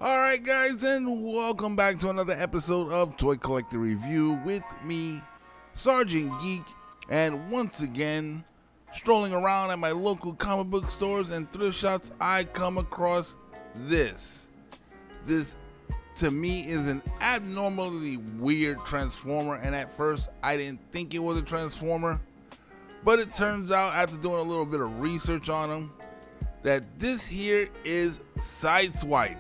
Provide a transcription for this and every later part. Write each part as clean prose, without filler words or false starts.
Alright guys, and welcome back to another episode of Toy Collector Review with me, Sergeant Geek, and once again, strolling around at my local comic book stores and thrift shops, I come across this. This, to me, is an abnormally weird Transformer, and at first, I didn't think it was a Transformer, but it turns out, after doing a little bit of research on them, that this here is Sideswipe.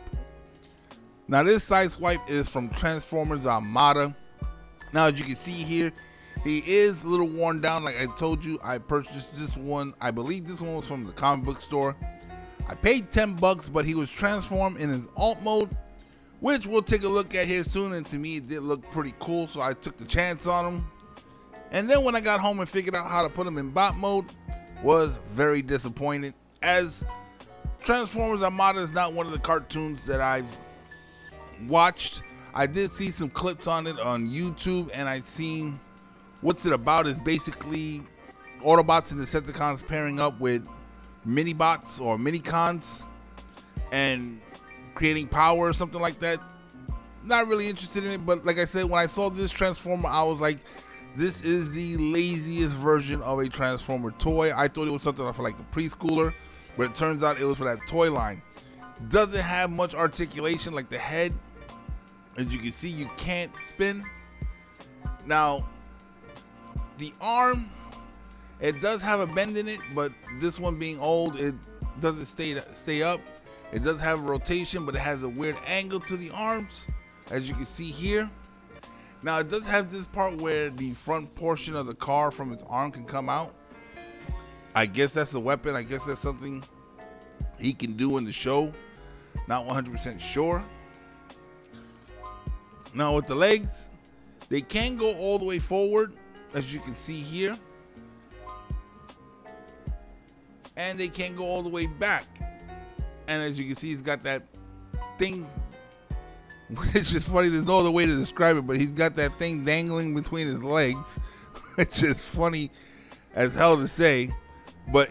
Now this Sideswipe is from Transformers Armada. Now as you can see here, he is a little worn down. Like I told you, I purchased this one. I believe this one was from the comic book store. I paid $10, but he was transformed in his alt mode, which we'll take a look at here soon. And to me, it did look pretty cool, so I took the chance on him. And then when I got home and figured out how to put him in bot mode, was very disappointed, as Transformers Armada is not one of the cartoons that I've watched. I did see some clips on it on YouTube, and I seen what's it about is basically Autobots and Decepticons pairing up with mini-bots or mini-cons and creating power or something like that. Not really interested in it, but like I said, when I saw this Transformer, I was like, this is the laziest version of a Transformer toy. I thought it was something for like a preschooler, but it turns out it was for that toy line. Doesn't have much articulation, like the head, as you can see, you can't spin. Now, the arm, it does have a bend in it, but this one being old, it doesn't stay up. It does have a rotation, but it has a weird angle to the arms, as you can see here. Now, it does have this part where the front portion of the car from its arm can come out. I guess that's a weapon. I guess that's something he can do in the show. Not 100% sure. Now with the legs, they can go all the way forward, as you can see here, and they can go all the way back. And as you can see, he's got that thing, which is funny, there's no other way to describe it, but he's got that thing dangling between his legs, which is funny as hell to say, but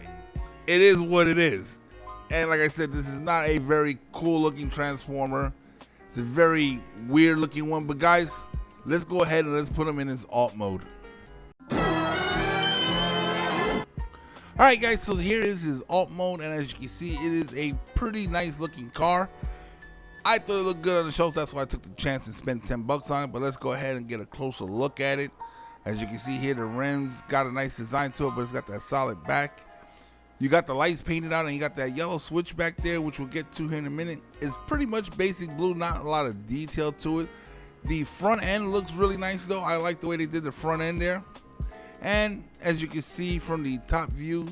it is what it is. And like I said, this is not a very cool looking Transformer. It's a very weird looking one, but guys, let's go ahead and let's put him in his alt mode. Alright guys, so here is his alt mode, and as you can see, it is a pretty nice looking car. I thought it looked good on the shelf, that's why I took the chance and spent $10 on it, but let's go ahead and get a closer look at it. As you can see here, the rims got a nice design to it, but it's got that solid back. You got the lights painted out, and you got that yellow switch back there, which we'll get to here in a minute. It's pretty much basic blue, not a lot of detail to it. The front end looks really nice though. I like the way they did the front end there. And as you can see from the top view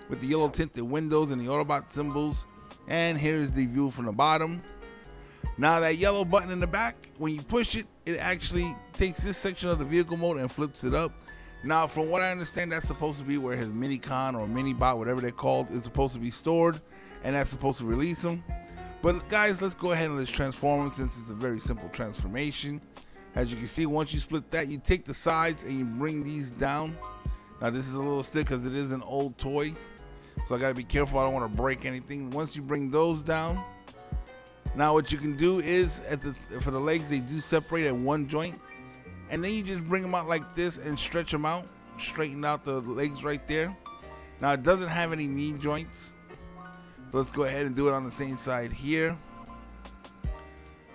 with the yellow tinted windows and the Autobot symbols, and here's the view from the bottom. Now that yellow button in the back, when you push it, it actually takes this section of the vehicle mode and flips it up. Now, from what I understand, that's supposed to be where his mini-con or mini-bot, whatever they're called, is supposed to be stored, and that's supposed to release him. But guys, let's go ahead and let's transform him, since it's a very simple transformation. As you can see, once you split that, you take the sides and you bring these down. Now, this is a little stiff because it is an old toy, so I gotta be careful. I don't want to break anything. Once you bring those down, now what you can do is, for the legs, they do separate at one joint. And then you just bring them out like this and stretch them out, straighten out the legs right there. Now it doesn't have any knee joints, so let's go ahead and do it on the same side here.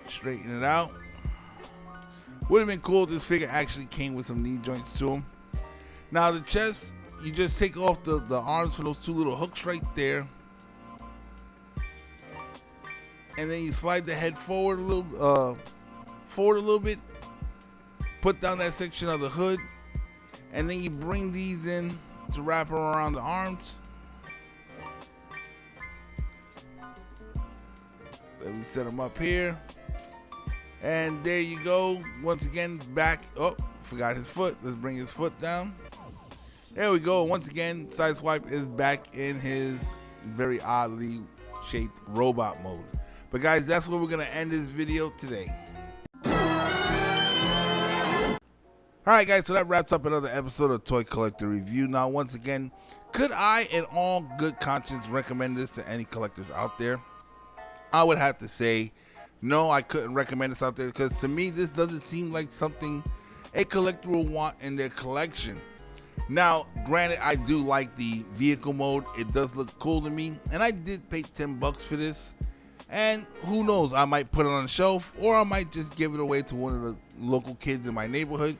Straighten it out. Would have been cool if this figure actually came with some knee joints to him. Now the chest, you just take off the arms for those two little hooks right there, and then you slide the head forward a little bit. Put down that section of the hood, and then you bring these in to wrap around the arms. Let me set him up here. And there you go. Once again, back. Oh, forgot his foot. Let's bring his foot down. There we go. Once again, Sideswipe is back in his very oddly shaped robot mode. But guys, that's where we're going to end this video today. Alright guys, so that wraps up another episode of Toy Collector Review. Now once again, could I in all good conscience recommend this to any collectors out there? I would have to say no, I couldn't recommend this out there, because to me this doesn't seem like something a collector will want in their collection. Now granted, I do like the vehicle mode. It does look cool to me, and I did pay $10 for this. And who knows, I might put it on the shelf, or I might just give it away to one of the local kids in my neighborhood.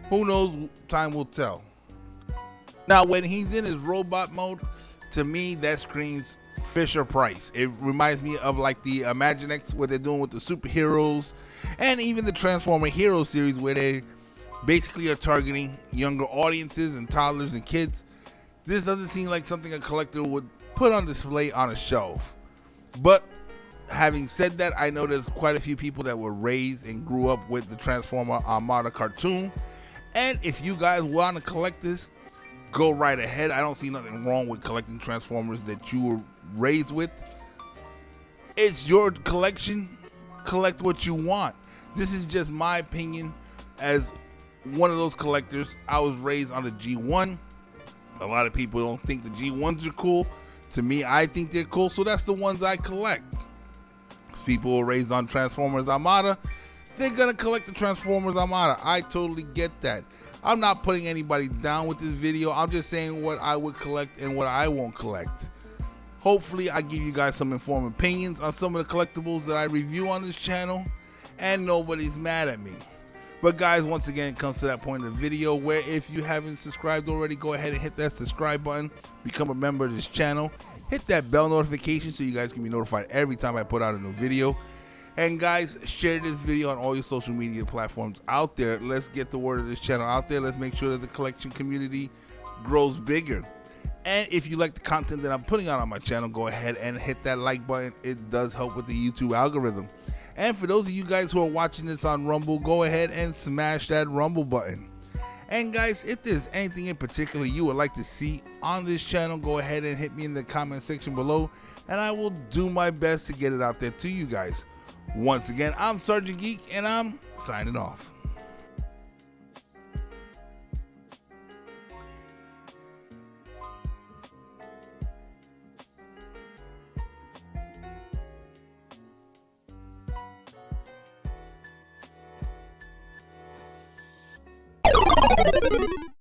Who knows, time will tell. Now when he's in his robot mode, to me that screams Fisher Price. It reminds me of like the Imaginext, what they're doing with the superheroes, and even the Transformer Hero series, where they basically are targeting younger audiences and toddlers and kids. This doesn't seem like something a collector would put on display on a shelf. But having said that, I know there's quite a few people that were raised and grew up with the Transformer Armada cartoon. And if you guys want to collect this, go right ahead. I don't see nothing wrong with collecting Transformers that you were raised with. It's your collection. Collect what you want. This is just my opinion as one of those collectors. I was raised on the G1. A lot of people don't think the G1s are cool. To me, I think they're cool, so that's the ones I collect. People who are raised on Transformers Armada, they're gonna collect the Transformers Armada. I totally get that. I'm not putting anybody down with this video. I'm just saying what I would collect and what I won't collect. Hopefully I give you guys some informed opinions on some of the collectibles that I review on this channel, and nobody's mad at me. But guys, once again, it comes to that point in the video where if you haven't subscribed already, go ahead and hit that subscribe button, become a member of this channel, hit that bell notification so you guys can be notified every time I put out a new video. And guys, share this video on all your social media platforms out there. Let's get the word of this channel out there. Let's make sure that the collection community grows bigger. And if you like the content that I'm putting out on my channel, go ahead and hit that like button. It does help with the YouTube algorithm. And for those of you guys who are watching this on Rumble, go ahead and smash that Rumble button. And guys, if there's anything in particular you would like to see on this channel, go ahead and hit me in the comment section below, and I will do my best to get it out there to you guys. Once again, I'm Sergeant Geek, and I'm signing off.